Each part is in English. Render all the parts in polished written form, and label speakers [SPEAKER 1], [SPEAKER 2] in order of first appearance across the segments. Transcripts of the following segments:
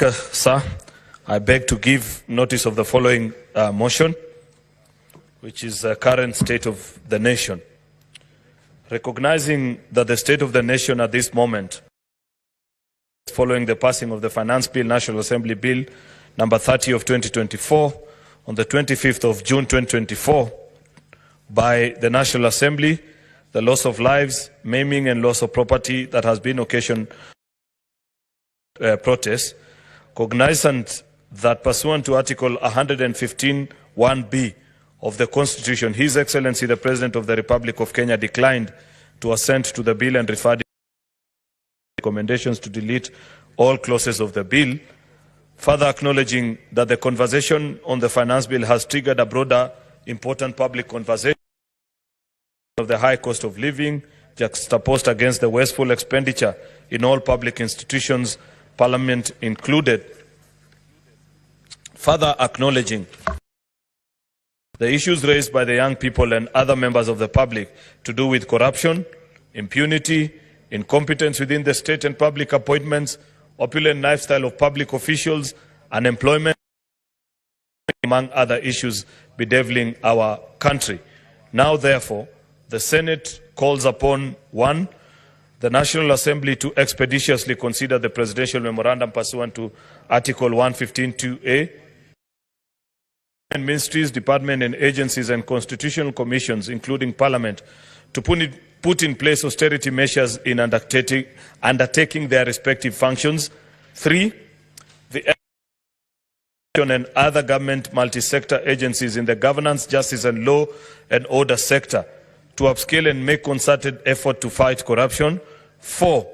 [SPEAKER 1] Sir, I beg to give notice of the following motion, which is the current state of the nation. Recognizing that the state of the nation at this moment, following the passing of the Finance Bill, National Assembly Bill number 30 of 2024, on the 25th of June 2024, by the National Assembly, the loss of lives, maiming and loss of property that has been occasioned protests, cognizant that pursuant to Article 115(1)(b) of the Constitution, His Excellency the President of the Republic of Kenya declined to assent to the bill and referred recommendations to delete all clauses of the bill, further acknowledging that the conversation on the finance bill has triggered a broader, important public conversation of the high cost of living, juxtaposed against the wasteful expenditure in all public institutions, Parliament included, further acknowledging the issues raised by the young people and other members of the public to do with corruption, impunity, incompetence within the state and public appointments, opulent lifestyle of public officials, unemployment, among other issues bedeviling our country. Now, therefore, the Senate calls upon 1. The National Assembly to expeditiously consider the presidential memorandum pursuant to Article 115(2)(a), and ministries, departments and agencies and constitutional commissions, including Parliament, to put in place austerity measures in undertaking their respective functions. 3. The and other government multi-sector agencies in the governance, justice and law and order sector to upscale and make concerted effort to fight corruption. 4.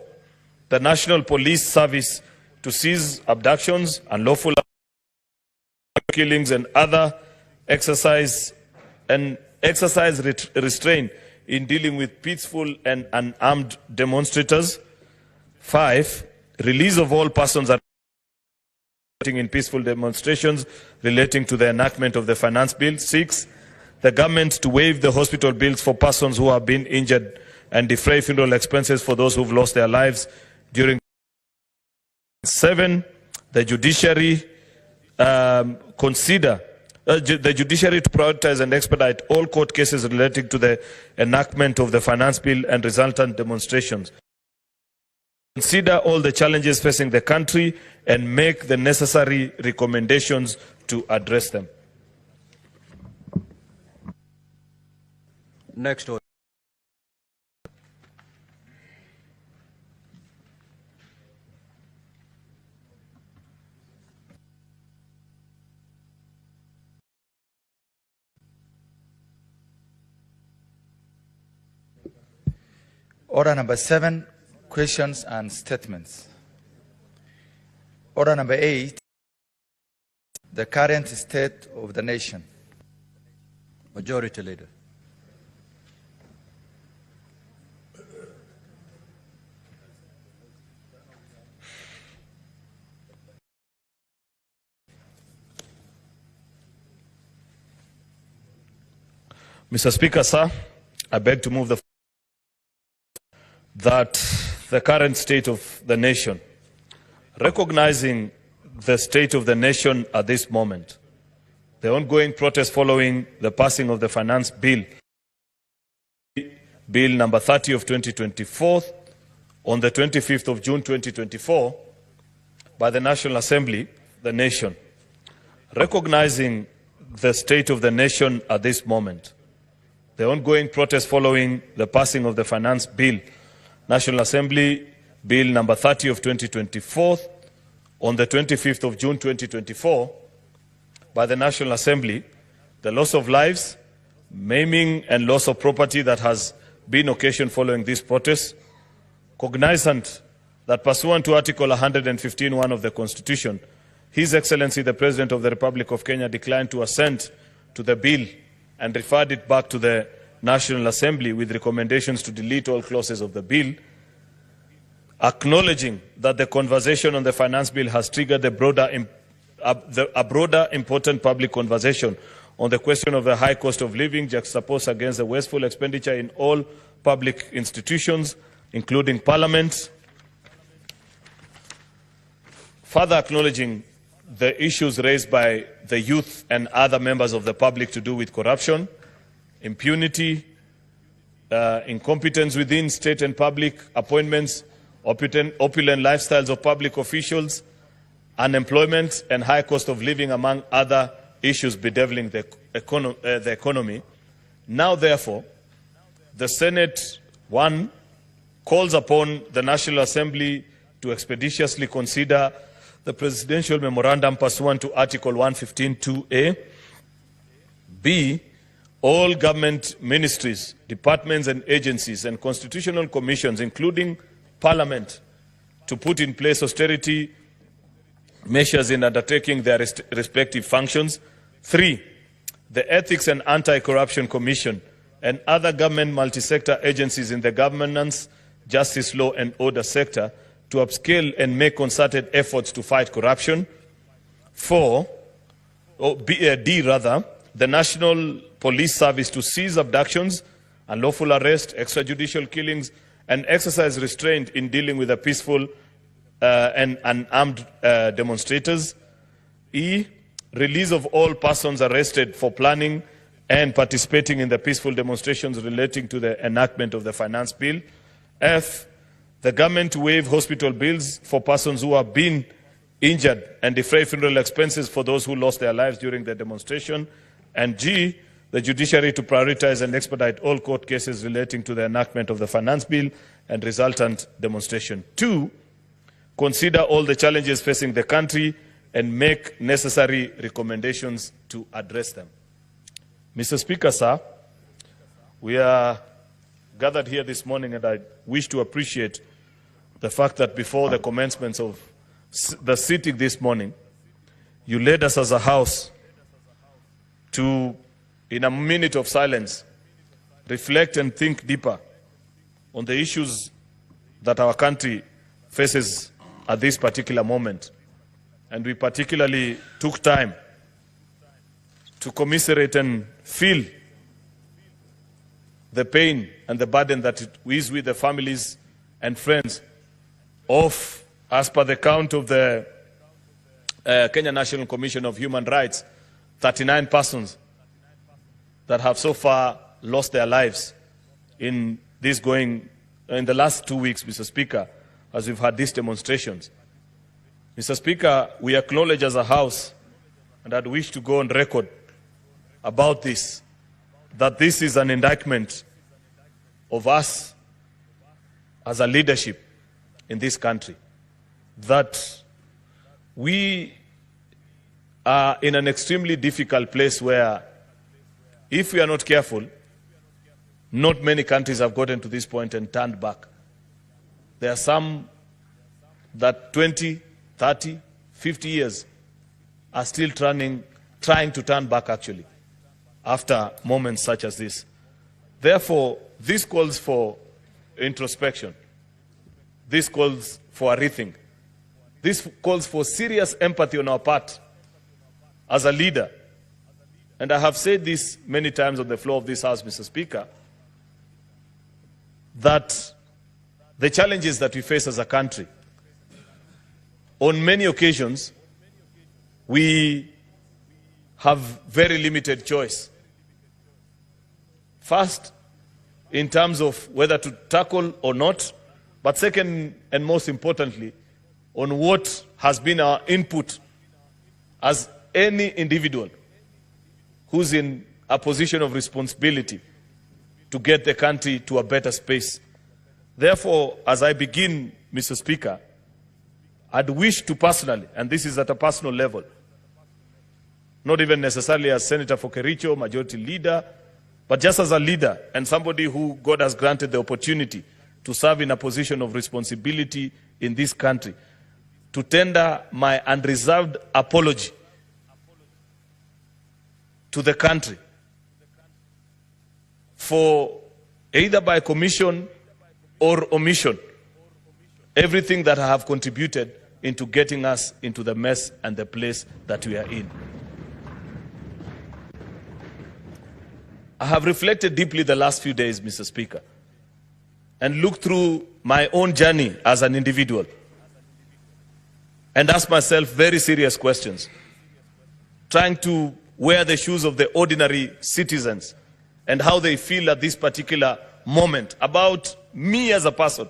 [SPEAKER 1] The National Police Service to cease abductions, unlawful killings and other exercise restraint in dealing with peaceful and unarmed demonstrators. 5. Release of all persons in peaceful demonstrations relating to the enactment of the finance bill. 6. The government to waive the hospital bills for persons who have been injured and defray funeral expenses for those who've lost their lives during. 7. The judiciary the judiciary to prioritize and expedite all court cases relating to the enactment of the finance bill and resultant demonstrations. Consider all the challenges facing the country and make the necessary recommendations to address them.
[SPEAKER 2] Next order.
[SPEAKER 3] Order number 7, questions and statements. Order number 8, the current state of the nation.
[SPEAKER 2] Majority Leader.
[SPEAKER 1] Mr. Speaker, sir, I beg to move that the current state of the nation, recognizing the state of the nation at this moment, the ongoing protests following the passing of the finance bill, Bill number 30 of 2024, on the 25th of June 2024, by the National Assembly, the nation, recognizing the state of the nation at this moment, the ongoing protests following the passing of the finance bill, National Assembly Bill number 30 of 2024, on the 25th of June 2024, by the National Assembly, the loss of lives, maiming and loss of property that has been occasioned following these protests, cognizant that pursuant to Article 115(1) of the Constitution, His Excellency the President of the Republic of Kenya declined to assent to the bill and referred it back to the National Assembly with recommendations to delete all clauses of the bill, acknowledging that the conversation on the finance bill has triggered a broader, important public conversation on the question of the high cost of living juxtaposed against the wasteful expenditure in all public institutions, including Parliament, further acknowledging the issues raised by the youth and other members of the public to do with corruption, impunity, incompetence within state and public appointments, opulent lifestyles of public officials, unemployment and high cost of living, among other issues bedeviling the economy. Now, therefore, the Senate, 1, calls upon the National Assembly to expeditiously consider the presidential memorandum pursuant to Article 115(2)(a). B, all government ministries, departments and agencies and constitutional commissions, including Parliament, to put in place austerity measures in undertaking their respective functions. 3, the Ethics and Anti-Corruption Commission and other government multi-sector agencies in the governance, justice, law and order sector to upscale and make concerted efforts to fight corruption. 4, the National Police Service to cease abductions, unlawful arrest, extrajudicial killings, and exercise restraint in dealing with the peaceful and unarmed demonstrators. E, release of all persons arrested for planning and participating in the peaceful demonstrations relating to the enactment of the finance bill. F, the government to waive hospital bills for persons who have been injured and defray funeral expenses for those who lost their lives during the demonstration. And G, the judiciary to prioritize and expedite all court cases relating to the enactment of the finance bill and resultant demonstration. 2, consider all the challenges facing the country and make necessary recommendations to address them. Mr. Speaker, sir, we are gathered here this morning, and I wish to appreciate the fact that before the commencement of the sitting this morning, you led us as a House to, in a minute of silence, reflect and think deeper on the issues that our country faces at this particular moment. And we particularly took time to commiserate and feel the pain and the burden that it is with the families and friends of, as per the count of the Kenya National Commission of Human Rights, 39 persons that have so far lost their lives in the last 2 weeks, Mr. Speaker, as we've had these demonstrations. Mr. Speaker, we acknowledge as a House, and I'd wish to go on record about this, that this is an indictment of us as a leadership in this country, that we are in an extremely difficult place where, if we are not careful, not many countries have gotten to this point and turned back. There are some that 20, 30, 50 years are still trying to turn back, actually, after moments such as this. Therefore, this calls for introspection. This calls for a rethink. This calls for serious empathy on our part as a leader. And I have said this many times on the floor of this House, Mr. Speaker, that the challenges that we face as a country, on many occasions, we have very limited choice. First, in terms of whether to tackle or not, but second and most importantly, on what has been our input as any individual who's in a position of responsibility to get the country to a better space. Therefore, as I begin, Mr. Speaker, I'd wish to personally, and this is at a personal level, not even necessarily as Senator for Kericho, Majority Leader, but just as a leader and somebody who God has granted the opportunity to serve in a position of responsibility in this country, to tender my unreserved apology to the country for, either by commission or omission, everything that I have contributed into getting us into the mess and the place that we are in. I have reflected deeply the last few days, Mr. Speaker, and looked through my own journey as an individual and ask myself very serious questions, trying to wear the shoes of the ordinary citizens and how they feel at this particular moment about me as a person.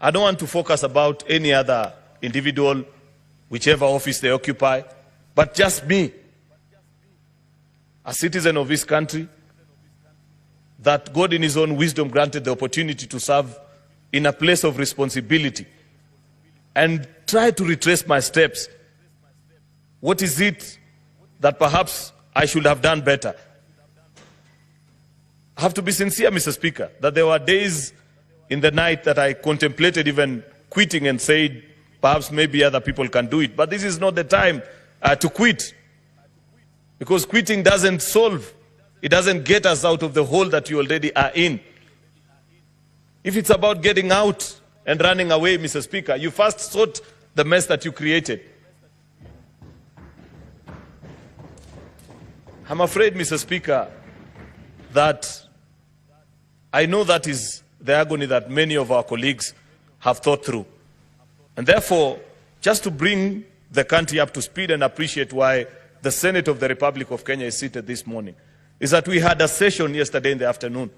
[SPEAKER 1] I don't want to focus about any other individual, whichever office they occupy, but just me, a citizen of this country, that God in his own wisdom granted the opportunity to serve in a place of responsibility, and try to retrace my steps. What is it that perhaps I should have done better? I have to be sincere, Mr. Speaker, that there were days in the night that I contemplated even quitting and said, perhaps maybe other people can do it. But this is not the time to quit. Because quitting doesn't solve. It doesn't get us out of the hole that you already are in. If it's about getting out and running away, Mr. Speaker, you first sought the mess that you created. I'm afraid, Mr. Speaker, that I know that is the agony that many of our colleagues have thought through. And therefore, just to bring the country up to speed and appreciate why the Senate of the Republic of Kenya is seated this morning, is that we had a session yesterday in the afternoon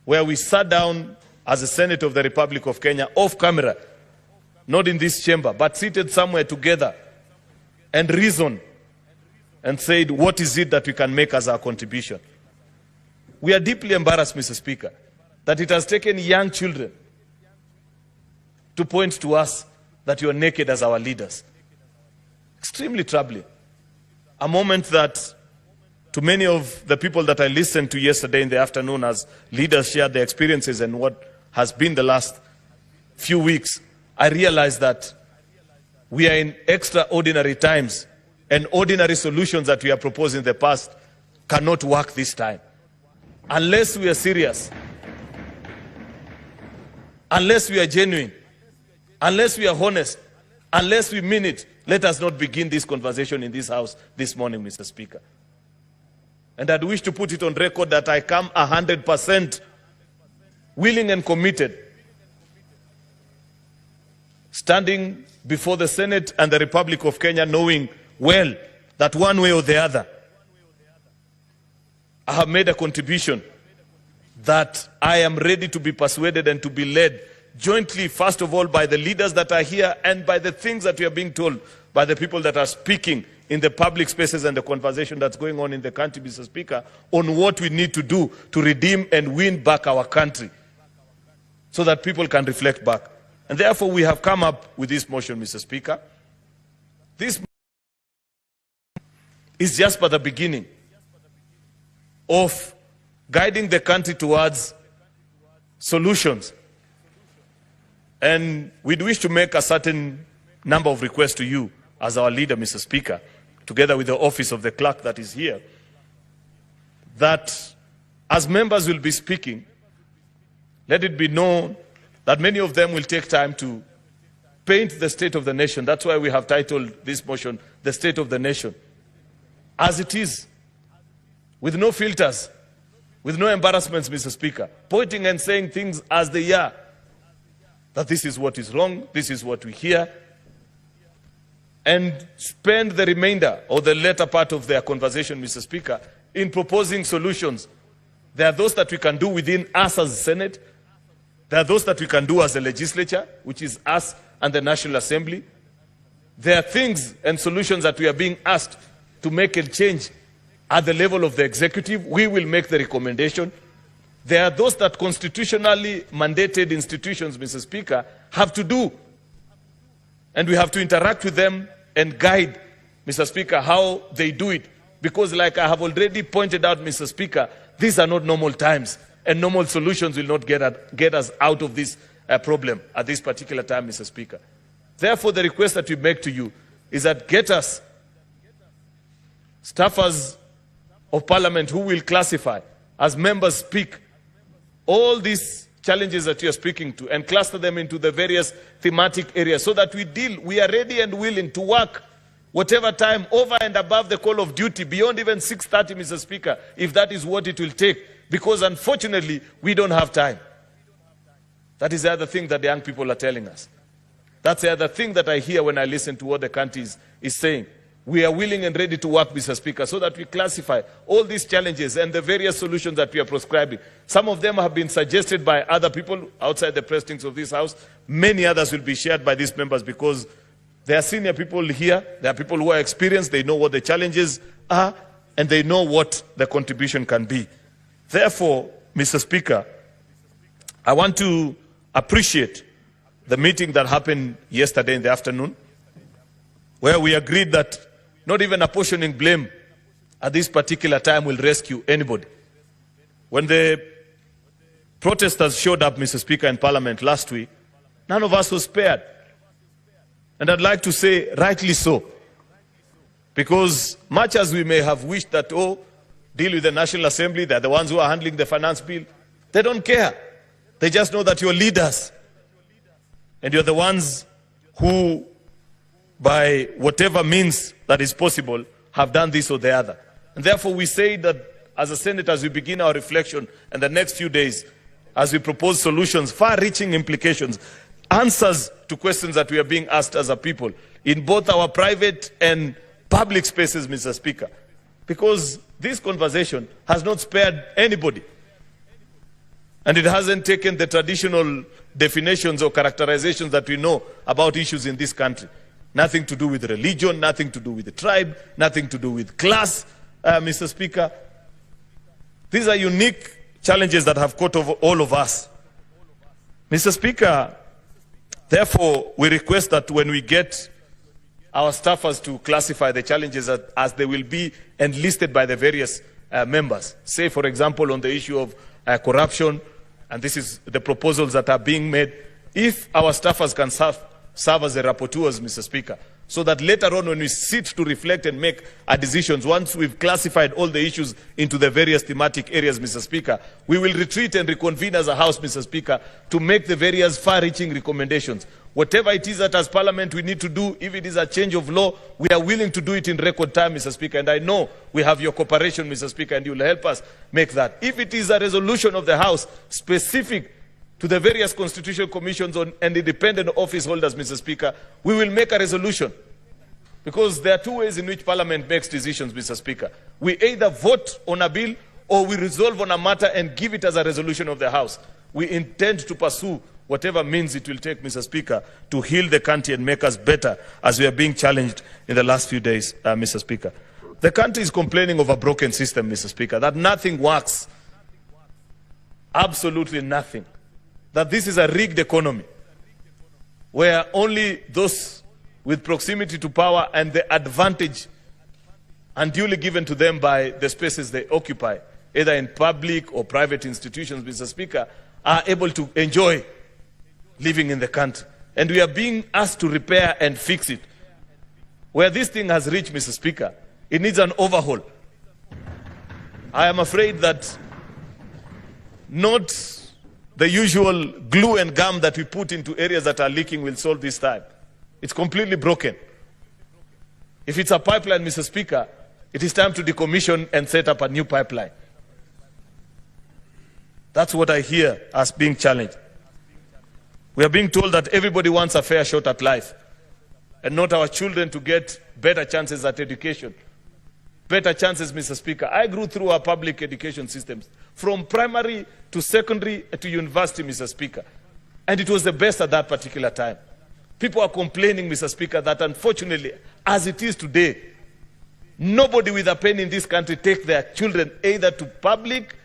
[SPEAKER 1] where we sat down as a Senate of the Republic of Kenya off camera, not in this chamber, but seated somewhere together, and reasoned and said, what is it that we can make as our contribution? We are deeply embarrassed, Mr. Speaker, that it has taken young children to point to us that you are naked as our leaders. Extremely troubling. A moment that, to many of the people that I listened to yesterday in the afternoon as leaders shared their experiences and what has been the last few weeks, I realized that we are in extraordinary times, and ordinary solutions that we have proposed in the past cannot work this time. Unless we are serious, unless we are genuine, unless we are honest, unless we mean it, let us not begin this conversation in this house this morning, Mr. Speaker. And I'd wish to put it on record that I come 100% willing and committed, standing before the Senate and the Republic of Kenya, knowing well that one way or the other, I have made a contribution that I am ready to be persuaded and to be led jointly, first of all, by the leaders that are here and by the things that we are being told by the people that are speaking in the public spaces and the conversation that's going on in the country, Mr. Speaker, on what we need to do to redeem and win back our country so that people can reflect back. And therefore, we have come up with this motion, Mr. Speaker. This is just but the beginning of guiding the country towards solutions. And we'd wish to make a certain number of requests to you as our leader, Mr. Speaker, together with the office of the clerk that is here, that as members will be speaking, let it be known that many of them will take time to paint the state of the nation. That's why we have titled this motion, The State of the Nation, as it is, with no filters, with no embarrassments, Mr. Speaker, pointing and saying things as they are, that this is what is wrong, this is what we hear, and spend the remainder or the latter part of their conversation, Mr. Speaker, in proposing solutions. There are those that we can do within us as the Senate. There are those that we can do as the legislature, which is us and the National Assembly. There are things and solutions that we are being asked to make a change at the level of the executive. We will make the recommendation. There are those that constitutionally mandated institutions, Mr. Speaker, have to do. And we have to interact with them and guide, Mr. Speaker, how they do it. Because like I have already pointed out, Mr. Speaker, these are not normal times. And normal solutions will not get us out of this problem at this particular time, Mr. Speaker. Therefore, the request that we make to you is that get us staffers of Parliament who will classify, as members speak, all these challenges that you are speaking to and cluster them into the various thematic areas so that we are ready and willing to work whatever time over and above the call of duty, beyond even 6:30, Mr. Speaker, if that is what it will take, because unfortunately, we don't have time. That is the other thing that the young people are telling us. That's the other thing that I hear when I listen to what the country is saying. We are willing and ready to work, Mr. Speaker, so that we classify all these challenges and the various solutions that we are prescribing. Some of them have been suggested by other people outside the precincts of this House. Many others will be shared by these members because there are senior people here. There are people who are experienced. They know what the challenges are, and they know what the contribution can be. Therefore, Mr. Speaker, I want to appreciate the meeting that happened yesterday in the afternoon, where we agreed that not even apportioning blame at this particular time will rescue anybody. When the protesters showed up, Mr. Speaker, in Parliament last week, none of us was spared. And I'd like to say, rightly so. Because much as we may have wished that, oh, deal with the National Assembly, they're the ones who are handling the finance bill, they don't care. They just know that you're leaders. And you're the ones who, by whatever means that is possible, have done this or the other. And therefore we say that as a Senate, as we begin our reflection in the next few days, as we propose solutions, far-reaching implications, answers to questions that we are being asked as a people, in both our private and public spaces, Mr. Speaker. Because this conversation has not spared anybody. And it hasn't taken the traditional definitions or characterizations that we know about issues in this country. Nothing to do with religion, nothing to do with the tribe, nothing to do with class, Mr. Speaker. These are unique challenges that have caught over all of us. Mr. Speaker, therefore, we request that when we get our staffers to classify the challenges as they will be enlisted by the various members, say, for example, on the issue of corruption, and this is the proposals that are being made, if our staffers can serve as the rapporteurs, Mr. Speaker, so that later on when we sit to reflect and make our decisions, once we've classified all the issues into the various thematic areas, Mr. Speaker, we will retreat and reconvene as a House, Mr. Speaker, to make the various far-reaching recommendations. Whatever it is that as Parliament we need to do, if it is a change of law, we are willing to do it in record time, Mr. Speaker. And I know we have your cooperation, Mr. Speaker, and you will help us make that. If it is a resolution of the House specific to the various constitutional commissions and independent office holders, Mr. Speaker, we will make a resolution. Because there are two ways in which Parliament makes decisions, Mr. Speaker. We either vote on a bill or we resolve on a matter and give it as a resolution of the House. We intend to pursue whatever means it will take, Mr. Speaker, to heal the country and make us better as we are being challenged in the last few days, Mr. Speaker. The country is complaining of a broken system, Mr. Speaker, that nothing works. Absolutely nothing. That this is a rigged economy where only those with proximity to power and the advantage unduly given to them by the spaces they occupy, either in public or private institutions, Mr. Speaker, are able to enjoy living in the country. And we are being asked to repair and fix it. Where this thing has reached, Mr. Speaker, it needs an overhaul. I am afraid that not the usual glue and gum that we put into areas that are leaking will solve this time. It's completely broken. If it's a pipeline, Mr. Speaker, it is time to decommission and set up a new pipeline. That's what I hear as being challenged. We are being told that everybody wants a fair shot at life and not our children to get better chances at education. Better chances, Mr. Speaker. I grew through our public education systems, from primary to secondary to university, Mr. Speaker. And it was the best at that particular time. People are complaining, Mr. Speaker, that unfortunately, as it is today, nobody with a pen in this country take their children either to public,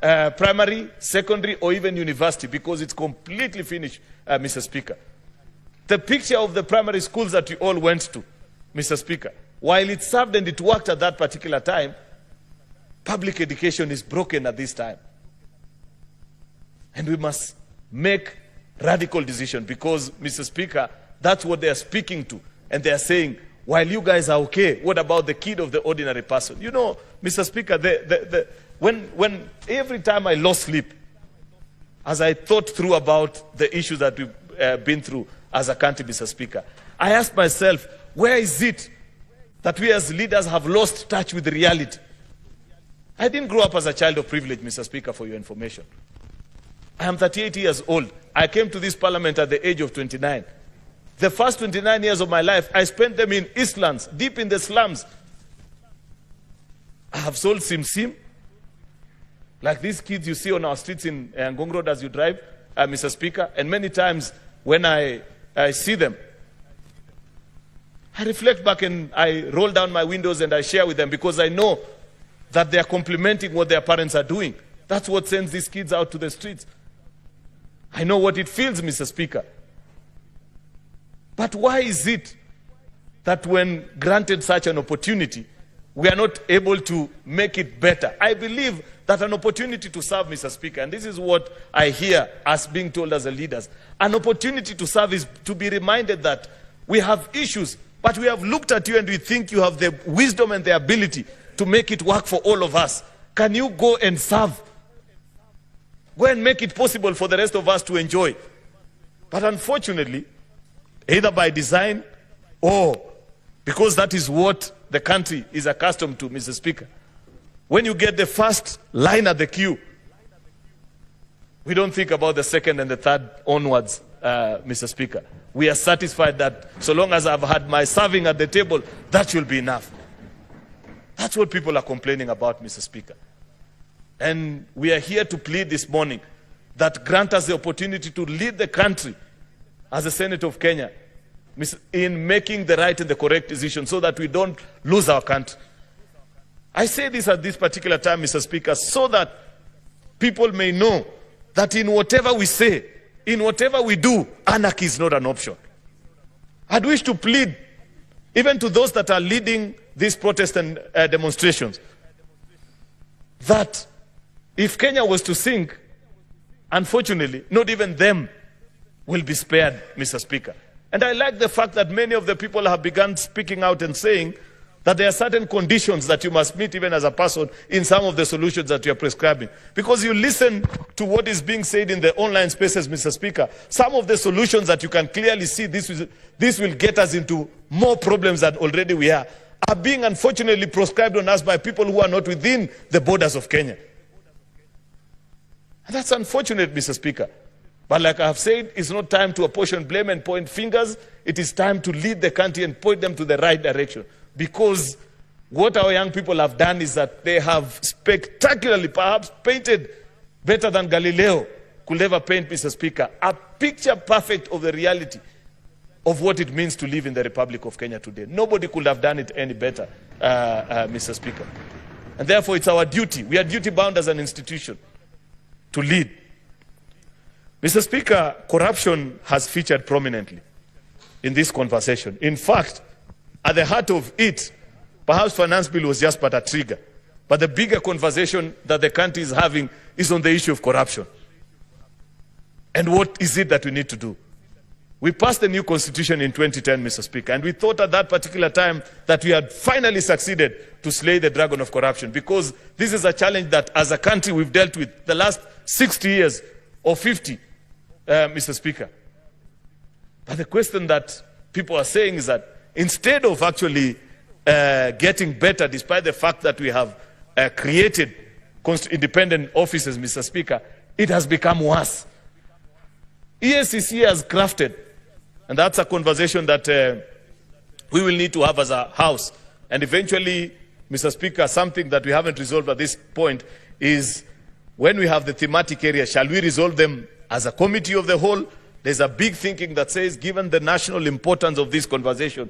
[SPEAKER 1] primary, secondary, or even university, because it's completely finished, Mr. Speaker. The picture of the primary schools that we all went to, Mr. Speaker, while it served and it worked at that particular time, public education is broken at this time. And we must make radical decision because, Mr. Speaker, that's what they are speaking to. And they are saying, while you guys are okay, what about the kid of the ordinary person? You know, Mr. Speaker, when every time I lost sleep, as I thought through about the issues that we've been through as a country, Mr. Speaker, I asked myself, where is it that we as leaders have lost touch with reality? I didn't grow up as a child of privilege, Mr. Speaker, for your information. I am 38 years old. I came to this parliament at the age of 29. The first 29 years of my life, I spent them in Eastlands, deep in the slums. I have sold sim, like these kids you see on our streets in Ngong Road as you drive, Mr. Speaker, and many times when I see them, I reflect back and I roll down my windows and I share with them because I know that they are complementing what their parents are doing. That's what sends these kids out to the streets. I know what it feels, Mr. Speaker. But why is it that when granted such an opportunity, we are not able to make it better? I believe that an opportunity to serve, Mr. Speaker, and this is what I hear us being told as the leaders, an opportunity to serve is to be reminded that we have issues, but we have looked at you and we think you have the wisdom and the ability to make it work for all of us. Can you go and serve? Go and make it possible for the rest of us to enjoy. But unfortunately, either by design or because that is what the country is accustomed to, Mr. Speaker, when you get the first line at the queue, we don't think about the second and the third onwards, Mr. Speaker. We are satisfied that so long as I've had my serving at the table, that should be enough. That's what people are complaining about, Mr. Speaker. And we are here to plead this morning that grant us the opportunity to lead the country as a Senate of Kenya in making the right and the correct decision so that we don't lose our country. I say this at this particular time, Mr. Speaker, so that people may know that in whatever we say, in whatever we do, anarchy is not an option. I'd wish to plead, even to those that are leading these protests and demonstrations, that if Kenya was to sink, unfortunately, not even them will be spared, Mr. Speaker. And I like the fact that many of the people have begun speaking out and saying that there are certain conditions that you must meet even as a person in some of the solutions that you are prescribing. Because you listen to what is being said in the online spaces, Mr. Speaker, some of the solutions that you can clearly see this will get us into more problems than already we are being unfortunately prescribed on us by people who are not within the borders of Kenya. And that's unfortunate, Mr. Speaker. But like I have said, it's not time to apportion blame and point fingers. It is time to lead the country and point them to the right direction. Because what our young people have done is that they have spectacularly, perhaps painted better than Galileo could ever paint, Mr. Speaker, a picture perfect of the reality of what it means to live in the Republic of Kenya today. Nobody could have done it any better, Mr. Speaker. And therefore, it's our duty. We are duty-bound as an institution to lead. Mr. Speaker, corruption has featured prominently in this conversation. In fact, at the heart of it, perhaps finance bill was just but a trigger. But the bigger conversation that the country is having is on the issue of corruption. And what is it that we need to do? We passed a new constitution in 2010, Mr. Speaker, and we thought at that particular time that we had finally succeeded to slay the dragon of corruption, because this is a challenge that as a country we've dealt with the last 60 years or 50, Mr. Speaker. But the question that people are saying is that instead of actually getting better, despite the fact that we have created independent offices, Mr. Speaker, it has become worse. EACC has crafted, and that's a conversation that we will need to have as a House. And eventually, Mr. Speaker, something that we haven't resolved at this point is when we have the thematic areas, shall we resolve them as a committee of the whole? There's a big thinking that says, given the national importance of this conversation,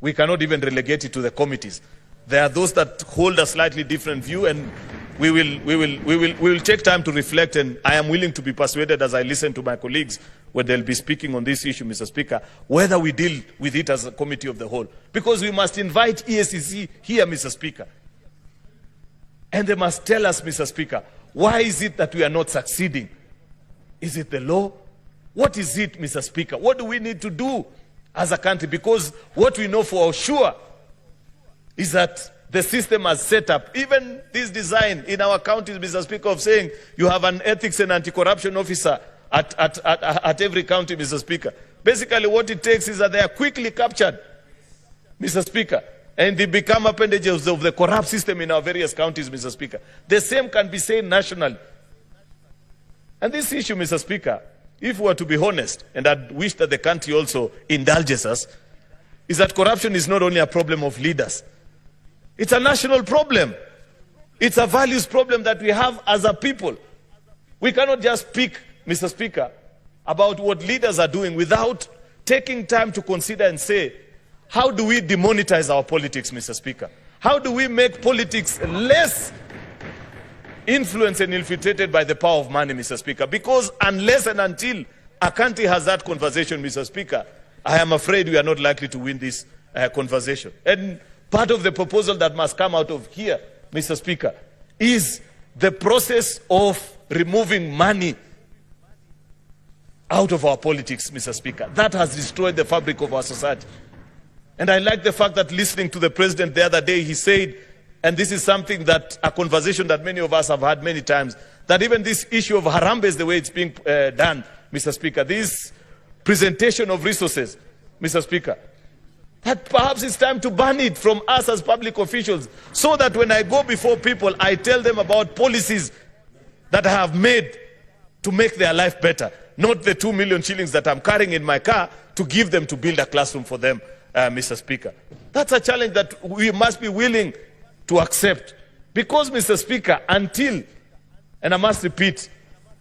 [SPEAKER 1] we cannot even relegate it to the committees. There are those that hold a slightly different view, and we will take time to reflect, and I am willing to be persuaded as I listen to my colleagues when they'll be speaking on this issue, Mr. Speaker, whether we deal with it as a committee of the whole. Because we must invite EACC here, Mr. Speaker. And they must tell us, Mr. Speaker, why is it that we are not succeeding? Is it the law? What is it, Mr. Speaker? What do we need to do as a country? Because what we know for sure is that the system has set up, even this design in our counties, Mr. Speaker, of saying you have an ethics and anti-corruption officer at every county, Mr. Speaker. Basically what it takes is that they are quickly captured, Mr. Speaker, and they become appendages of the corrupt system in our various counties, Mr. Speaker. The same can be said nationally. And this issue, Mr. Speaker, if we were to be honest, and I wish that the country also indulges us, is that corruption is not only a problem of leaders. It's a national problem. It's a values problem that we have as a people. We cannot just speak, Mr. Speaker, about what leaders are doing without taking time to consider and say, how do we demonetize our politics, Mr. Speaker? How do we make politics less influenced and infiltrated by the power of money, Mr. Speaker? Because unless and until a country has that conversation, Mr. Speaker, I am afraid we are not likely to win this conversation. And part of the proposal that must come out of here, Mr. Speaker, is the process of removing money out of our politics, Mr. Speaker. That has destroyed the fabric of our society. And I like the fact that listening to the president the other day, he said, and this is something that, a conversation that many of us have had many times, that even this issue of Harambee is the way it's being done, Mr. Speaker, this presentation of resources, Mr. Speaker, that perhaps it's time to ban it from us as public officials, so that when I go before people, I tell them about policies that I have made to make their life better, not the 2 million shillings that I'm carrying in my car to give them to build a classroom for them, Mr. Speaker. That's a challenge that we must be willing to accept. Because, Mr. Speaker, until, and I must repeat,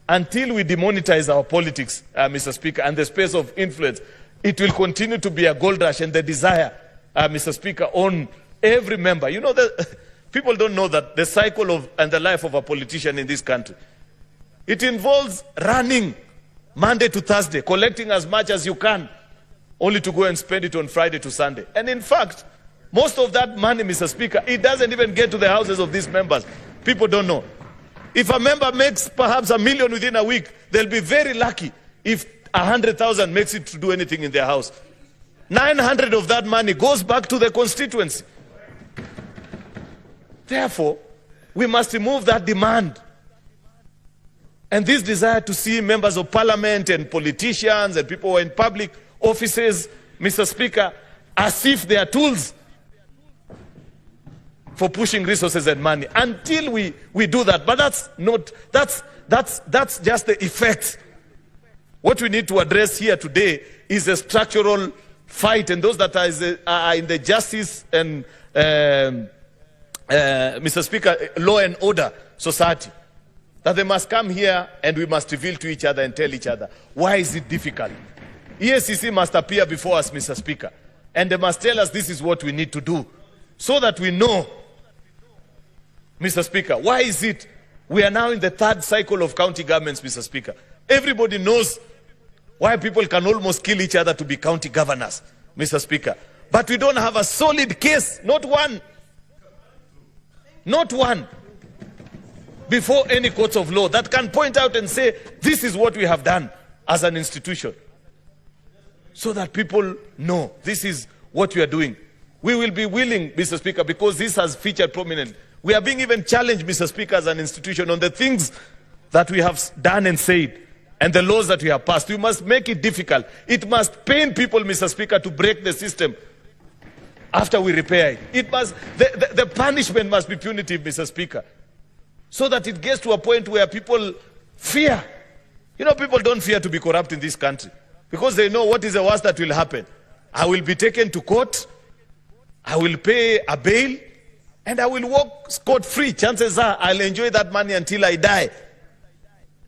[SPEAKER 1] until we demonetize our politics, Mr. Speaker, and the space of influence, it will continue to be a gold rush and the desire, Mr. Speaker, on every member. You know, people don't know that the cycle of and the life of a politician in this country, it involves running Monday to Thursday, collecting as much as you can, only to go and spend it on Friday to Sunday. And in fact, most of that money, Mr. Speaker, it doesn't even get to the houses of these members. People don't know. If a member makes perhaps $1 million within a week, they'll be very lucky if 100,000 makes it to do anything in their house. 900 of that money goes back to the constituency. Therefore, we must remove that demand and this desire to see members of parliament and politicians and people who are in public offices, Mr. Speaker, as if they are tools for pushing resources and money. Until we do that, but that's just the effects. What we need to address here today is a structural fight, and those that are in the justice and Mr. Speaker, law and order society, that they must come here and we must reveal to each other and tell each other, why is it difficult? EACC must appear before us, Mr. Speaker, and they must tell us this is what we need to do, so that we know, Mr. Speaker, why is it we are now in the third cycle of county governments, Mr. Speaker? Everybody knows why people can almost kill each other to be county governors, Mr. Speaker. But we don't have a solid case, not one, before any courts of law that can point out and say, this is what we have done as an institution, so that people know this is what we are doing. We will be willing, Mr. Speaker, because this has featured prominently. We are being even challenged, Mr. Speaker, as an institution on the things that we have done and said and the laws that we have passed. We must make it difficult. It must pain people, Mr. Speaker, to break the system after we repair it. The punishment must be punitive, Mr. Speaker, so that it gets to a point where people fear. You know, people don't fear to be corrupt in this country because they know what is the worst that will happen. I will be taken to court, I will pay a bail, and I will walk scot-free. Chances are I'll enjoy that money until I die.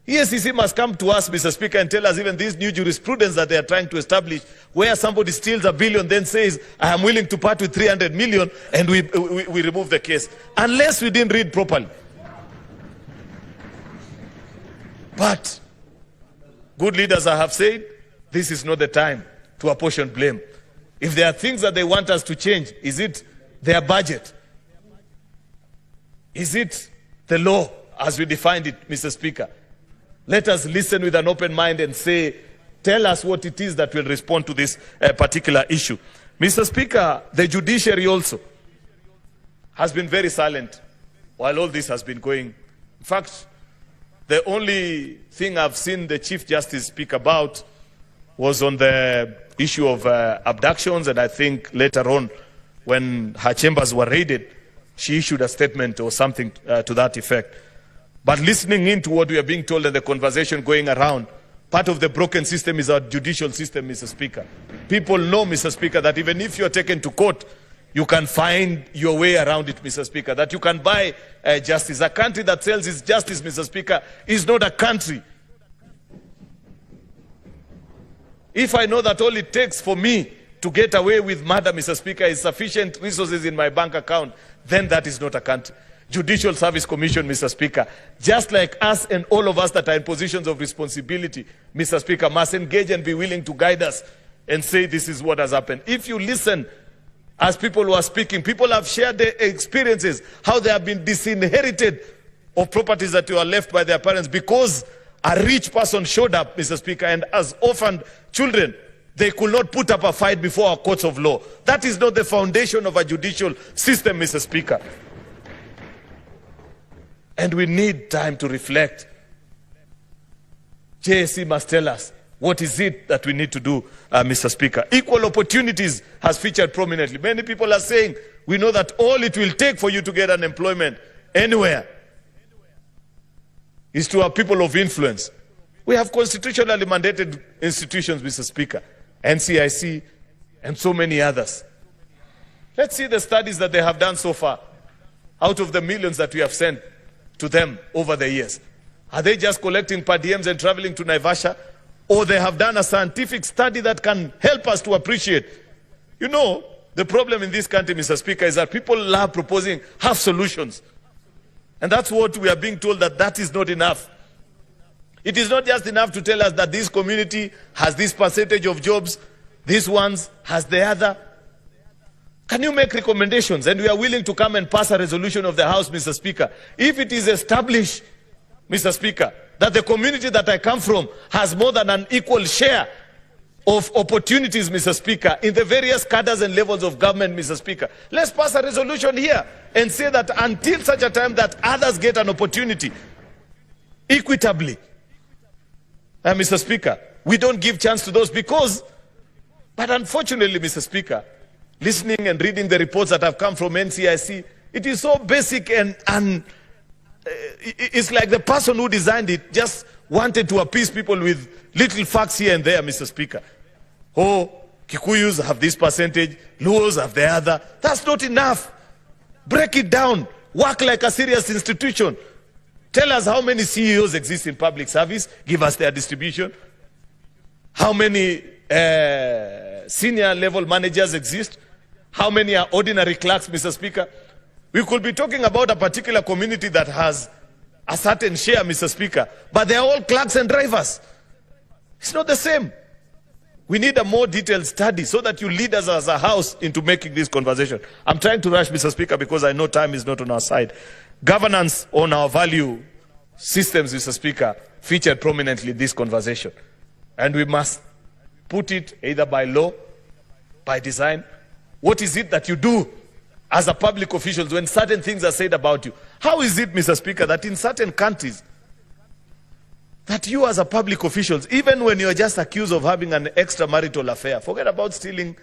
[SPEAKER 1] EACC must come to us, Mr. Speaker, and tell us even this new jurisprudence that they are trying to establish, where somebody steals $1 billion, then says, I am willing to part with 300 million, and we remove the case. Unless we didn't read properly. But good leaders have said, this is not the time to apportion blame. If there are things that they want us to change, is it their budget? Is it the law as we defined it, Mr. Speaker? Let us listen with an open mind and say, tell us what it is that will respond to this particular issue. Mr. Speaker, the judiciary also has been very silent while all this has been going. In fact, the only thing I've seen the Chief Justice speak about was on the issue of abductions, and I think later on, when her chambers were raided, she issued a statement or something to that effect. But listening into what we are being told and the conversation going around, Part of the broken system is our judicial system, Mr. Speaker. People know, Mr. Speaker, that even if you're taken to court, you can find your way around it, Mr. Speaker, that you can buy justice. A country that sells its justice, Mr. Speaker, is not a country. If I know that all it takes for me to get away with murder, Mr. Speaker, is sufficient resources in my bank account, then that is not a country. Judicial Service Commission, Mr. Speaker, just like us and all of us that are in positions of responsibility, Mr. Speaker, must engage and be willing to guide us and say this is what has happened. If you listen, as people who are speaking, people have shared their experiences, how they have been disinherited of properties that were left by their parents because a rich person showed up, Mr. Speaker, and as orphaned children, they could not put up a fight before our courts of law. That is not the foundation of a judicial system, Mr. Speaker. And we need time to reflect. JSC must tell us, what is it that we need to do, Mr. Speaker? Equal opportunities has featured prominently. Many people are saying, we know that all it will take for you to get an employment anywhere is to have people of influence. We have constitutionally mandated institutions, Mr. Speaker, NCIC, and so many others. Let's see the studies that they have done so far out of the millions that we have sent to them over the years. Are they just collecting per diems and traveling to Naivasha? Or they have done a scientific study that can help us to appreciate? You know, the problem in this country, Mr. Speaker, is that people love proposing half solutions. And that's what we are being told, that that is not enough. It is not just enough to tell us that this community has this percentage of jobs, this one's has the other. Can you make recommendations? And we are willing to come and pass a resolution of the House, Mr. Speaker. If it is established, Mr. Speaker, that the community that I come from has more than an equal share of opportunities, Mr. Speaker, in the various cadres and levels of government, Mr. Speaker, let's pass a resolution here and say that until such a time that others get an opportunity equitably, Mr. Speaker, we don't give chance to those because, but unfortunately, Mr. Speaker, listening and reading the reports that have come from NCIC, it is so basic and it's like the person who designed it just wanted to appease people with little facts here and there, Mr. Speaker. Oh, Kikuyus have this percentage, Luos have the other. That's not enough. Break it down. Work like a serious institution. Tell us how many CEOs exist in public service. Give us their distribution. How many senior level managers exist? How many are ordinary clerks, Mr. Speaker? We could be talking about a particular community that has a certain share, Mr. Speaker, but they are all clerks and drivers. It's not the same. We need a more detailed study so that you lead us as a house into making this conversation. I'm trying to rush, Mr. Speaker, because I know time is not on our side. Governance on our value systems, Mr. Speaker, featured prominently in this conversation. And we must put it either by law, by design. What is it that you do as a public official when certain things are said about you? How is it, Mr. Speaker, that in certain countries, that you as a public officials, even when you're just accused of having an extramarital affair, forget about stealing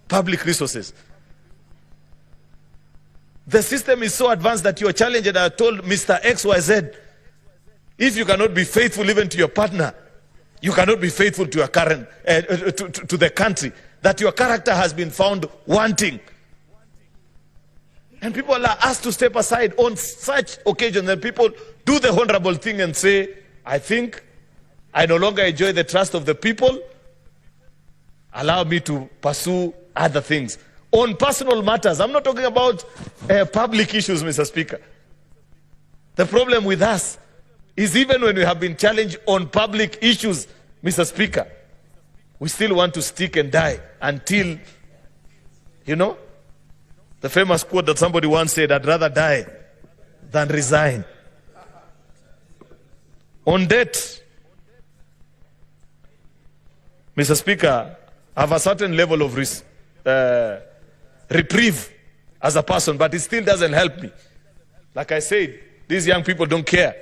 [SPEAKER 1] public resources. The system is so advanced that you're challenged and are told, Mr. XYZ, if you cannot be faithful even to your partner, you cannot be faithful to your current, to the country, that your character has been found wanting. And people are asked to step aside on such occasions, and people do the honorable thing and say, I think I no longer enjoy the trust of the people. Allow me to pursue other things. On personal matters, I'm not talking about public issues, Mr. Speaker. The problem with us is even when we have been challenged on public issues, Mr. Speaker, we still want to stick and die until, you know, the famous quote that somebody once said, I'd rather die than resign. On debt, Mr. Speaker, I have a certain level of reprieve as a person, but it still doesn't help me. Like I said, these young people don't care,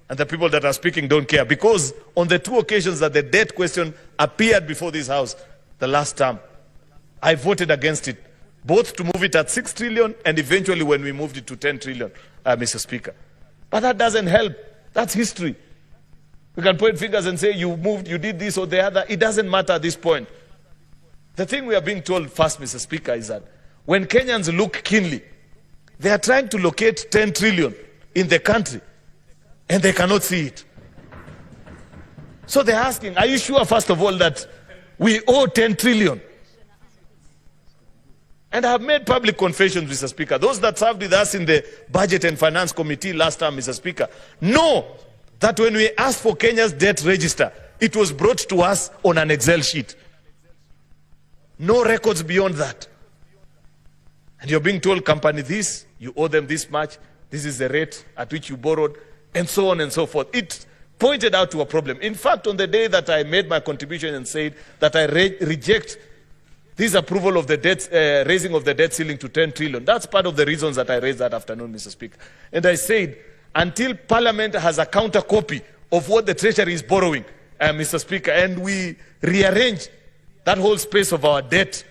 [SPEAKER 1] and the people that are speaking don't care, because on the two occasions that the debt question appeared before this House, the last term, I voted against it, both to move it at 6 trillion and eventually when we moved it to 10 trillion, Mr. Speaker. But that doesn't help. That's history. We can point fingers and say you moved, you did this or the other. It doesn't matter at this point. The thing we are being told first, Mr. Speaker, is that when Kenyans look keenly, they are trying to locate 10 trillion in the country and they cannot see it. So they're asking, are you sure, first of all, that we owe 10 trillion? And I have made public confessions, Mr. Speaker. Those that served with us in the Budget and Finance Committee last time, Mr. Speaker, know that when we asked for Kenya's debt register, it was brought to us on an Excel sheet. No records beyond that. And you're being told, company this, you owe them this much, this is the rate at which you borrowed, and so on and so forth. It pointed out to a problem. In fact, on the day that I made my contribution and said that I reject this approval of the debt, raising of the debt ceiling to 10 trillion, that's part of the reasons that I raised that afternoon, Mr. Speaker. And I said, until Parliament has a counter copy of what the Treasury is borrowing, Mr. Speaker, and we rearrange that whole space of our debt,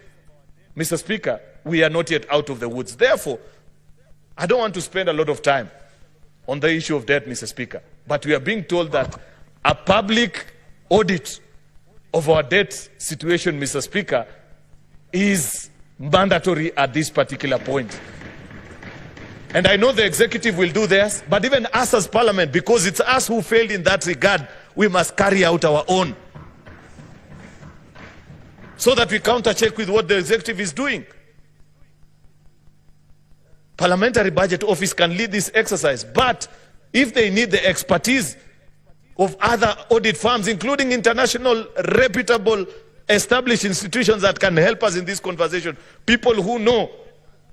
[SPEAKER 1] Mr. Speaker, we are not yet out of the woods. Therefore, I don't want to spend a lot of time on the issue of debt, Mr. Speaker, but we are being told that a public audit of our debt situation, Mr. Speaker, is mandatory at this particular point. And I know the executive will do theirs, but even us as Parliament, because it's us who failed in that regard, we must carry out our own, so that we counter-check with what the executive is doing. Parliamentary Budget Office can lead this exercise, but if they need the expertise of other audit firms, including international, reputable, established institutions that can help us in this conversation, people who know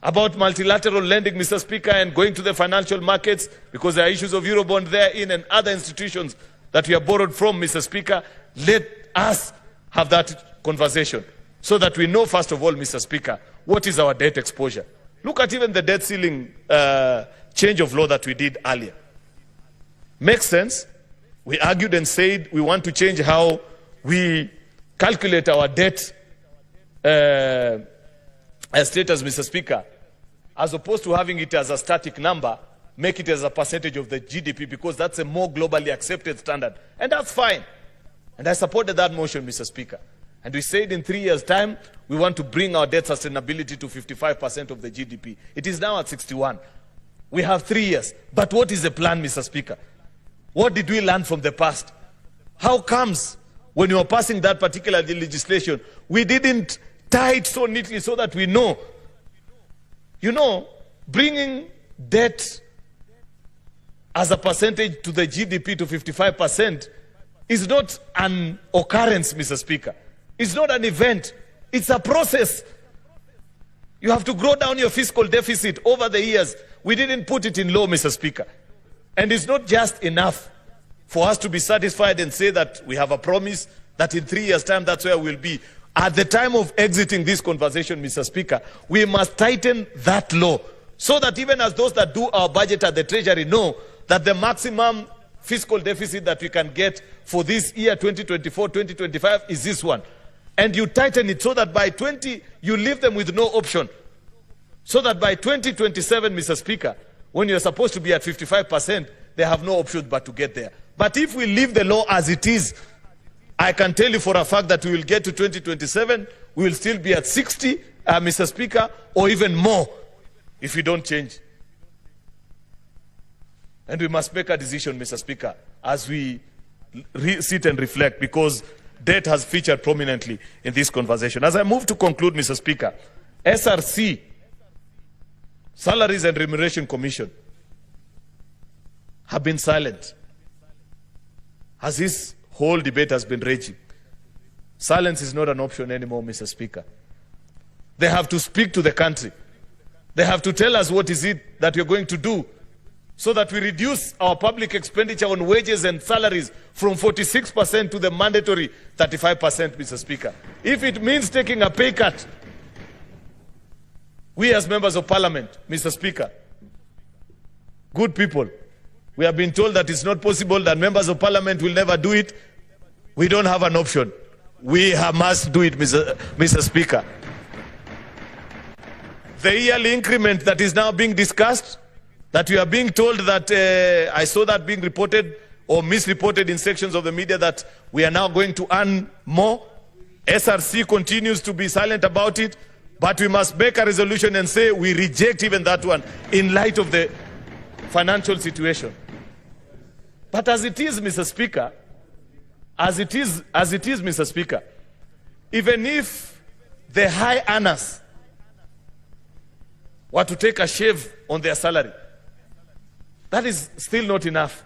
[SPEAKER 1] about multilateral lending, Mr. Speaker, and going to the financial markets, because there are issues of Eurobond therein and other institutions that we have borrowed from, Mr. Speaker, let us have that conversation so that we know, first of all, Mr. Speaker, what is our debt exposure. Look at even the debt ceiling change of law that we did earlier. Makes sense. We argued and said we want to change how we calculate our debt status, Mr. Speaker, as opposed to having it as a static number, make it as a percentage of the GDP, because that's a more globally accepted standard. And that's fine. And I supported that motion, Mr. Speaker. And we said in 3 years' time, we want to bring our debt sustainability to 55% of the GDP. It is now at 61. We have 3 years. But what is the plan, Mr. Speaker? What did we learn from the past? How comes when you were passing that particular legislation, we didn't tie it so neatly so that we know? You know, bringing debt as a percentage to the GDP to 55% is not an occurrence, Mr. Speaker. It's not an event. It's a process. You have to grow down your fiscal deficit over the years. We didn't put it in law, Mr. Speaker. And it's not just enough for us to be satisfied and say that we have a promise that in 3 years' time, that's where we'll be. At the time of exiting this conversation, Mr. Speaker, we must tighten that law so that even as those that do our budget at the Treasury know that the maximum fiscal deficit that we can get for this year, 2024, 2025, is this one. And you tighten it so that by you leave them with no option. So that by 2027, Mr. Speaker, when you're supposed to be at 55%, they have no option but to get there. But if we leave the law as it is, I can tell you for a fact that we will get to 2027, we will still be at 60, Mr. Speaker, or even more if we don't change. And we must make a decision, Mr. Speaker, as we sit and reflect, because debt has featured prominently in this conversation. As I move to conclude, Mr. Speaker, SRC, Salaries and Remuneration Commission, have been silent as this whole debate has been raging. Silence is not an option anymore, Mr. Speaker. They have to speak to the country. They have to tell us what is it that you're going to do so that we reduce our public expenditure on wages and salaries from 46% to the mandatory 35%, Mr. Speaker. If it means taking a pay cut, we as members of Parliament, Mr. Speaker, good people, we have been told that it's not possible, that members of Parliament will never do it. We don't have an option. We must do it, Mr. Speaker. The yearly increment that is now being discussed, that we are being told that, I saw that being reported, or misreported in sections of the media that we are now going to earn more. SRC continues to be silent about it, but we must make a resolution and say we reject even that one in light of the financial situation. But as it is, Mr. Speaker, Mr. Speaker, even if the high earners were to take a shave on their salary, that is still not enough.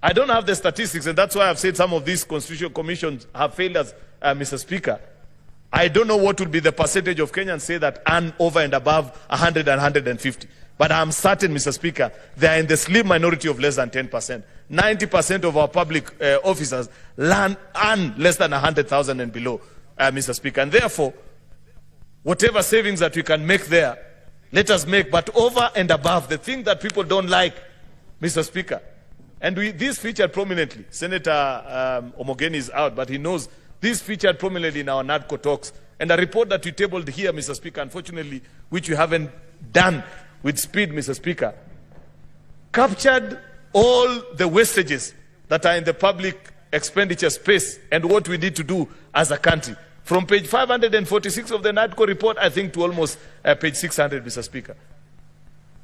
[SPEAKER 1] I don't have the statistics, and that's why I've said some of these constitutional commissions have failed us, Mr. Speaker. I don't know what would be the percentage of Kenyans say that earn over and above 100 and 150. But I'm certain, Mr. Speaker, they are in the slim minority of less than 10%. 90% of our public officers earn less than 100,000 and below, Mr. Speaker. And therefore, whatever savings that we can make there, let us make. But over and above, the thing that people don't like, Mr. Speaker, and this featured prominently. Senator Omogeni is out, but he knows this featured prominently in our NADCO talks. And a report that we tabled here, Mr. Speaker, unfortunately, which we haven't done with speed, Mr. Speaker, captured all the wastages that are in the public expenditure space and what we need to do as a country. From page 546 of the NADCO report, I think, to almost page 600, Mr. Speaker.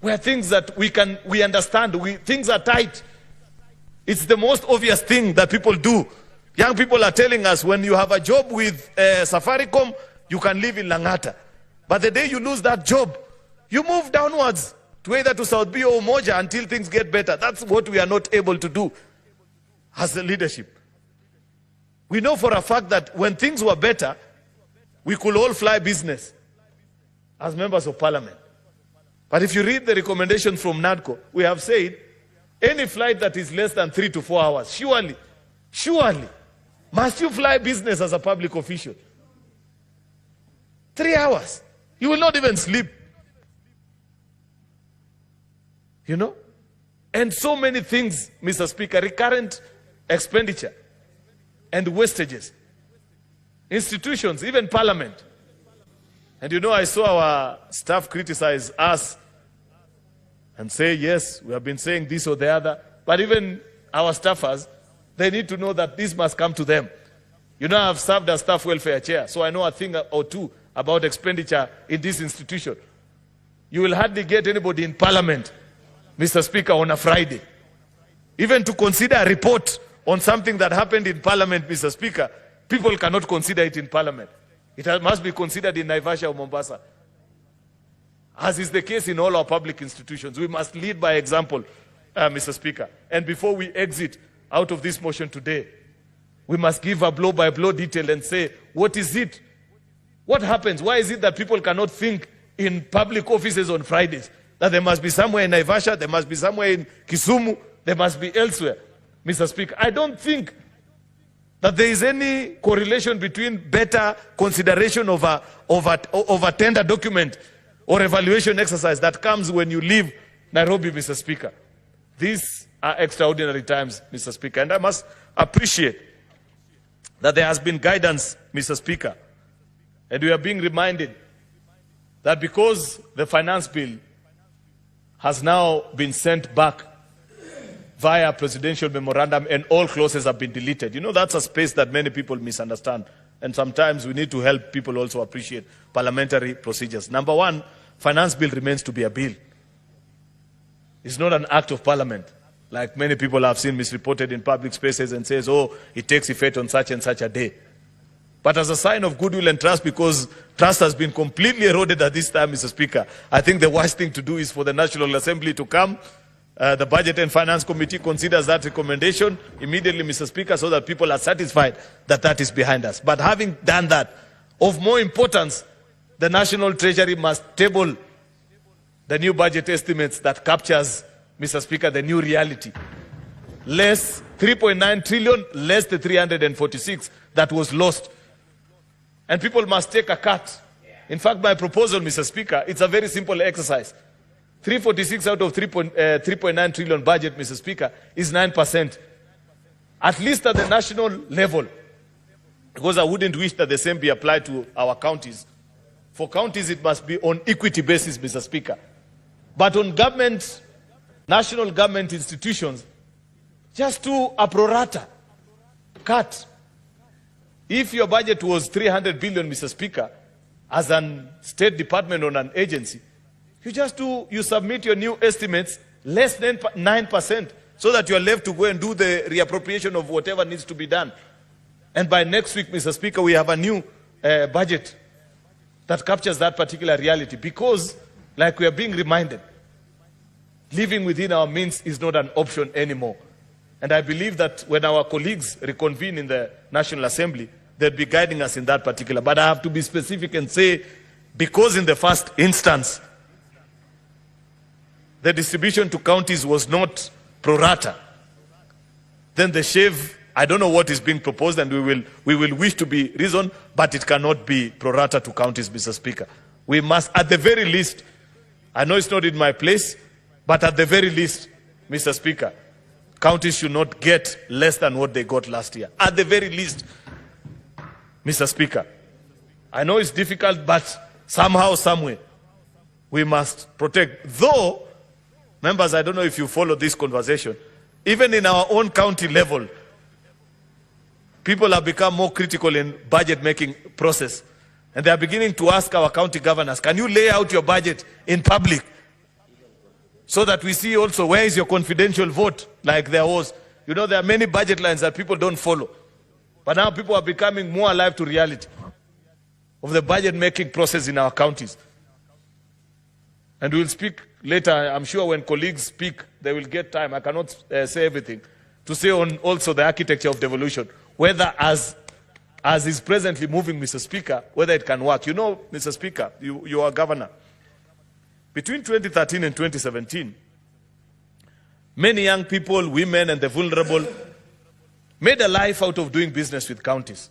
[SPEAKER 1] Where things that we understand, things are tight. It's the most obvious thing that people do. Young people are telling us when you have a job with Safaricom, you can live in Langata. But the day you lose that job, you move downwards to either to South B or Umoja until things get better. That's what we are not able to do as the leadership. We know for a fact that when things were better, we could all fly business as members of parliament. But if you read the recommendation from NADCO, we have said any flight that is less than 3 to 4 hours, surely, must you fly business as a public official? 3 hours. You will not even sleep. You know? And so many things, Mr. Speaker, recurrent expenditure and wastages. Institutions, even parliament. And you know, I saw our staff criticize us and say, yes, we have been saying this or the other. But even our staffers, they need to know that this must come to them. You know, I've served as staff welfare chair, so I know a thing or two about expenditure in this institution. You will hardly get anybody in parliament, Mr. Speaker, on a Friday. Even to consider a report on something that happened in parliament, Mr. Speaker, people cannot consider it in parliament. It must be considered in Naivasha or Mombasa. As is the case in all our public institutions. We must lead by example, Mr. Speaker. And before we exit out of this motion today, we must give a blow-by-blow detail and say, what is it? What happens? Why is it that people cannot think in public offices on Fridays? That there must be somewhere in Naivasha, there must be somewhere in Kisumu, there must be elsewhere. Mr. Speaker, I don't think that there is any correlation between better consideration of a tender document or evaluation exercise that comes when you leave Nairobi, Mr. Speaker. These are extraordinary times, Mr. Speaker, and I must appreciate that there has been guidance, Mr. Speaker, and we are being reminded that because the finance bill has now been sent back via presidential memorandum and all clauses have been deleted. You know, that's a space that many people misunderstand. And sometimes we need to help people also appreciate parliamentary procedures. Number one, finance bill remains to be a bill. It's not an act of parliament, like many people have seen misreported in public spaces and says, oh, it takes effect on such and such a day. But as a sign of goodwill and trust, because trust has been completely eroded at this time, Mr. Speaker, I think the worst thing to do is for the National Assembly to come. The Budget and Finance Committee considers that recommendation immediately, Mr. Speaker, so that people are satisfied that that is behind us. But having done that, of more importance, the National Treasury must table the new budget estimates that captures, Mr. Speaker, the new reality. Less 3.9 trillion, less the 346 that was lost. And people must take a cut. In fact, my proposal, Mr. Speaker, it's a very simple exercise. 346 out of 3.9 trillion budget, Mr. Speaker, is 9%. At least at the national level. Because I wouldn't wish that the same be applied to our counties. For counties, it must be on equity basis, Mr. Speaker. But on government, national government institutions, Just do a pro rata cut. If your budget was 300 billion, Mr. Speaker, as an state department or an agency, you submit your new estimates less than 9%, so that you are left to go and do the reappropriation of whatever needs to be done. And by next week, Mr. Speaker, we have a new budget that captures that particular reality, because, like we are being reminded, living within our means is not an option anymore. And I believe that when our colleagues reconvene in the National Assembly, they'll be guiding us in that particular. But I have to be specific and say, because in the first instance, the distribution to counties was not pro rata, then the shave, I don't know what is being proposed, and we will wish to be reasoned, but it cannot be pro rata to counties, Mr. Speaker. We must, at the very least, I know it's not in my place, but at the very least, Mr. Speaker, counties should not get less than what they got last year. At the very least, Mr. Speaker. I know it's difficult, but somehow, someway, we must protect. Though, members, I don't know if you follow this conversation, even in our own county level, people have become more critical in budget-making process. And they are beginning to ask our county governors, can you lay out your budget in public? So that we see also, where is your confidential vote, like there was. You know, there are many budget lines that people don't follow. But now people are becoming more alive to reality of the budget-making process in our counties. And we'll speak later. I'm sure when colleagues speak, they will get time. I cannot say everything. To say on also the architecture of devolution, whether as is presently moving, Mr. Speaker, whether it can work. You know, Mr. Speaker, you are governor. Between 2013 and 2017, many young people, women, and the vulnerable made a life out of doing business with counties.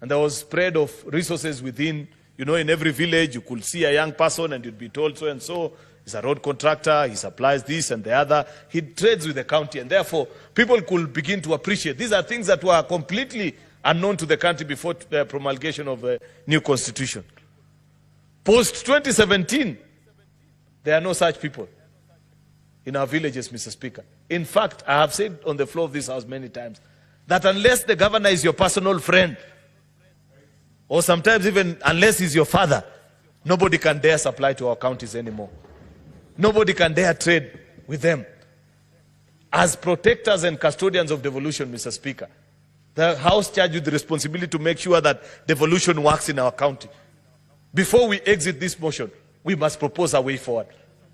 [SPEAKER 1] And there was spread of resources within, you know, in every village, you could see a young person and you'd be told so and so, he's a road contractor, he supplies this and the other, he trades with the county, and therefore people could begin to appreciate. These are things that were completely unknown to the country before the promulgation of the new constitution. Post-2017, there are no such people in our villages, Mr. Speaker. In fact, I have said on the floor of this house many times that unless the governor is your personal friend, or sometimes even unless he's your father, nobody can dare supply to our counties anymore. Nobody can dare trade with them. As protectors and custodians of devolution, Mr. Speaker, the House charged with the responsibility to make sure that devolution works in our county. Before we exit this motion, we must propose a way forward.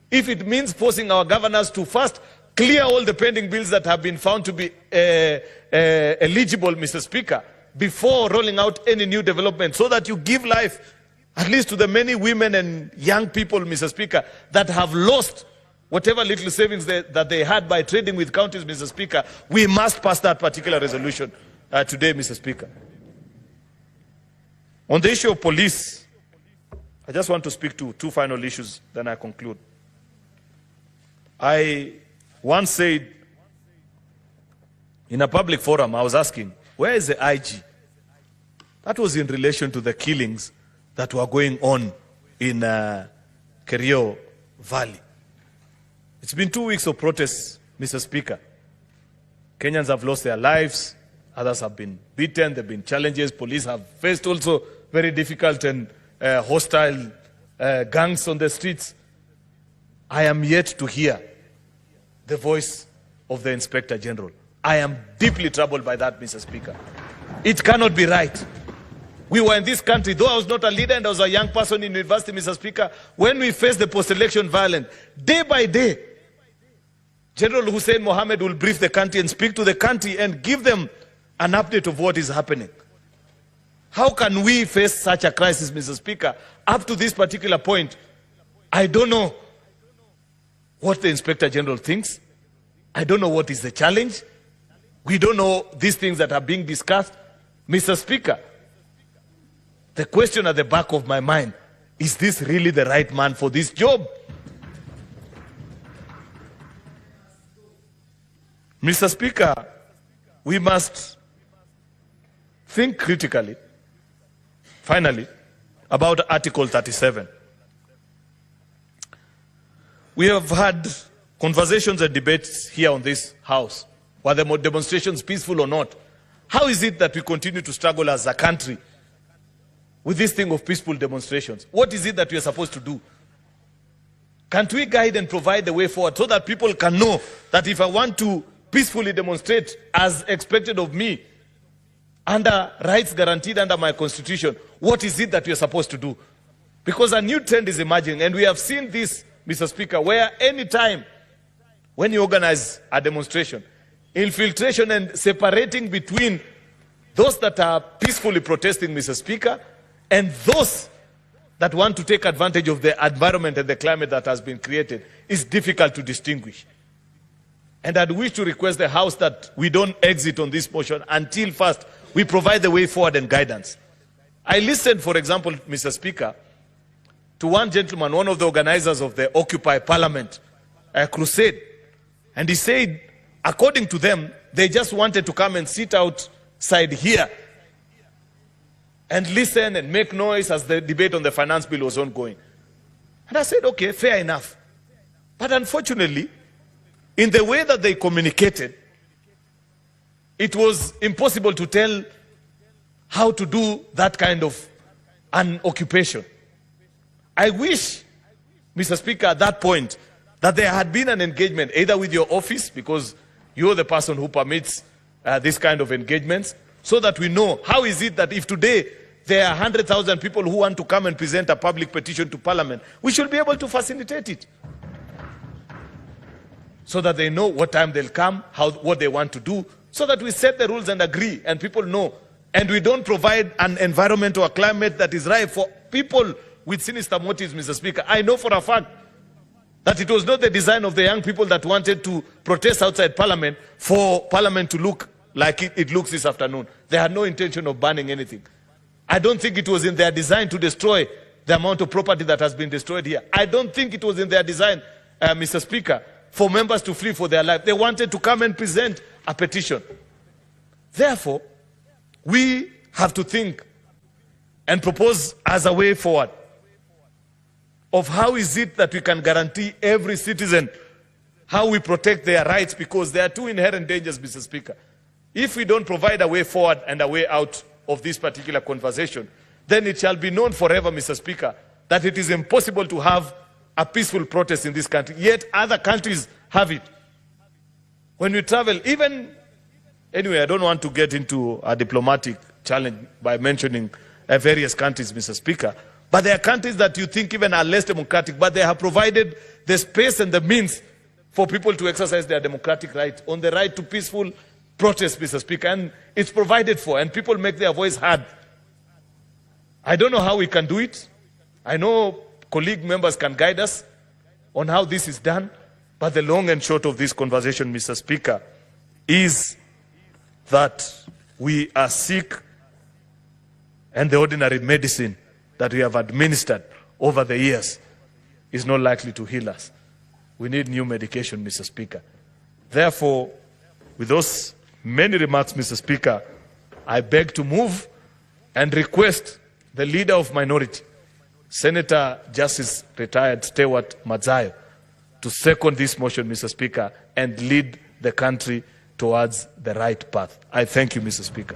[SPEAKER 1] If it means forcing our governors to first clear all the pending bills that have been found to be eligible, Mr. Speaker, before rolling out any new development, so that you give life at least to the many women and young people, Mr. Speaker, that have lost whatever little savings that they had by trading with counties, Mr. Speaker. We must pass that particular resolution today, Mr. Speaker. On the issue of police, I just want to speak to two final issues, then I conclude. I once said in a public forum, I was asking, where is the IG? That was in relation to the killings that were going on in Cheruiyot Valley. It's been 2 weeks of protests, Mr. Speaker. Kenyans have lost their lives. Others have been beaten. There have been challenges. Police have faced also very difficult and hostile gangs on the streets. I am yet to hear the voice of the Inspector General. I am deeply troubled by that, Mr. Speaker. It cannot be right. We were in this country, though I was not a leader and I was a young person in university, Mr. Speaker, when we faced the post-election violence, day by day, General Hussein Mohammed will brief the country and speak to the country and give them an update of what is happening. How can we face such a crisis, Mr. Speaker? Up to this particular point, I don't know what the Inspector General thinks. I don't know what is the challenge. We don't know these things that are being discussed. Mr. Speaker, the question at the back of my mind, is this really the right man for this job? Mr. Speaker, we must think critically, finally, about Article 37. We have had conversations and debates here on this house, were the demonstrations peaceful or not, how is it that we continue to struggle as a country with this thing of peaceful demonstrations? What is it that we are supposed to do? Can't we guide and provide the way forward so that people can know that if I want to peacefully demonstrate as expected of me, under rights guaranteed under my constitution, what is it that we are supposed to do? Because a new trend is emerging, and we have seen this, Mr. Speaker, where any time when you organize a demonstration, infiltration and separating between those that are peacefully protesting, Mr. Speaker, and those that want to take advantage of the environment and the climate that has been created is difficult to distinguish. And I'd wish to request the House that we don't exit on this motion until first we provide the way forward and guidance. I listened, for example, Mr. Speaker, to one gentleman, one of the organizers of the Occupy Parliament crusade, and he said, according to them, they just wanted to come and sit outside here and listen and make noise as the debate on the finance bill was ongoing. And I said, okay, fair enough. But unfortunately, in the way that they communicated, it was impossible to tell how to do that kind of an occupation. I wish, Mr. Speaker, at that point, that there had been an engagement, either with your office, because you're the person who permits this kind of engagements, so that we know how is it that if today there are 100,000 people who want to come and present a public petition to Parliament, we should be able to facilitate it. So that they know what time they'll come, what they want to do, so that we set the rules and agree, and people know. And we don't provide an environment or a climate that is right for people with sinister motives, Mr. Speaker. I know for a fact that it was not the design of the young people that wanted to protest outside Parliament for Parliament to look like it looks this afternoon. They had no intention of banning anything. I don't think it was in their design to destroy the amount of property that has been destroyed here. I don't think it was in their design, Mr. Speaker, for members to flee for their life. They wanted to come and present a petition. Therefore, we have to think and propose as a way forward of how is it that we can guarantee every citizen how we protect their rights, because there are two inherent dangers, Mr. Speaker. If we don't provide a way forward and a way out of this particular conversation, then it shall be known forever, Mr. Speaker, that it is impossible to have a peaceful protest in this country. Yet other countries have it. When we travel, anyway, I don't want to get into a diplomatic challenge by mentioning various countries, Mr. Speaker, but there are countries that you think even are less democratic, but they have provided the space and the means for people to exercise their democratic right, on the right to peaceful protest, Mr. Speaker, and it's provided for, and people make their voice heard. I don't know how we can do it. I know colleague members can guide us on how this is done, but the long and short of this conversation, Mr. Speaker, is that we are sick, and the ordinary medicine that we have administered over the years is not likely to heal us. We need new medication, Mr. Speaker. Therefore, with those many remarks, Mr. Speaker, I beg to move and request the leader of minority, Senator Justice Retired Stewart Madzayo, to second this motion, Mr. Speaker, and lead the country towards the right path. I thank you, Mr. Speaker.